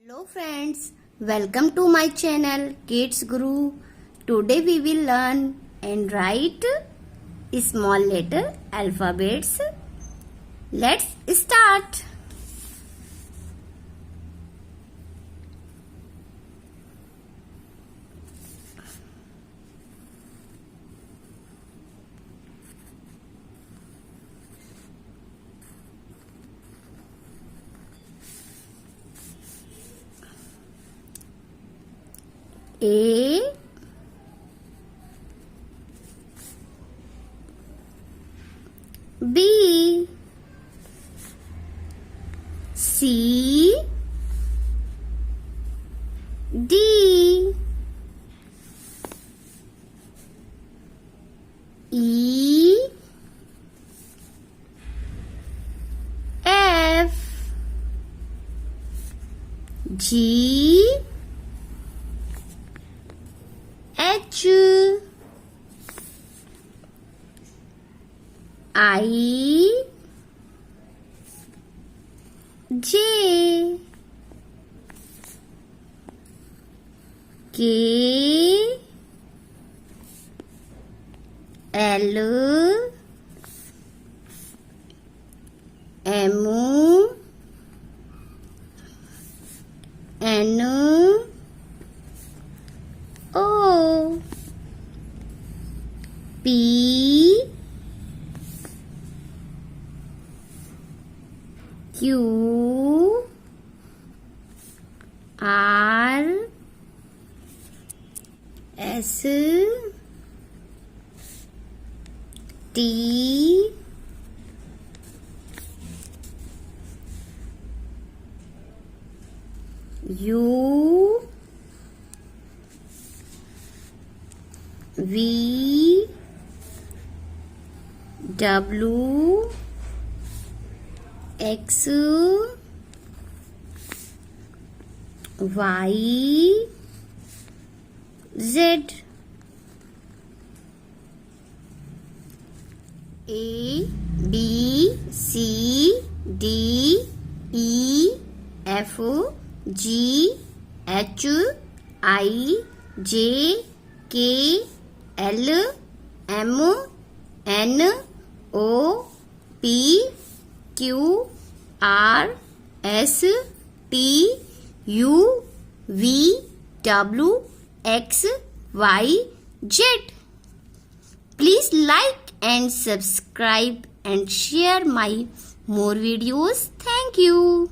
Hello friends, welcome to my channel Kids Guru. Today we will learn and write small letter alphabets. Let's start. A, B, C, D, E, F, G, H, I, J, K, L, M, N, O, P, Q, R, S, T, U, V, W, X, Y, Z. A, B, C, D, E, F, G, H, I, J, K, L, M, N, O, P, Q, R, S, T, U, V, W, X, Y, Z. Please like and subscribe and share my more videos. Thank you.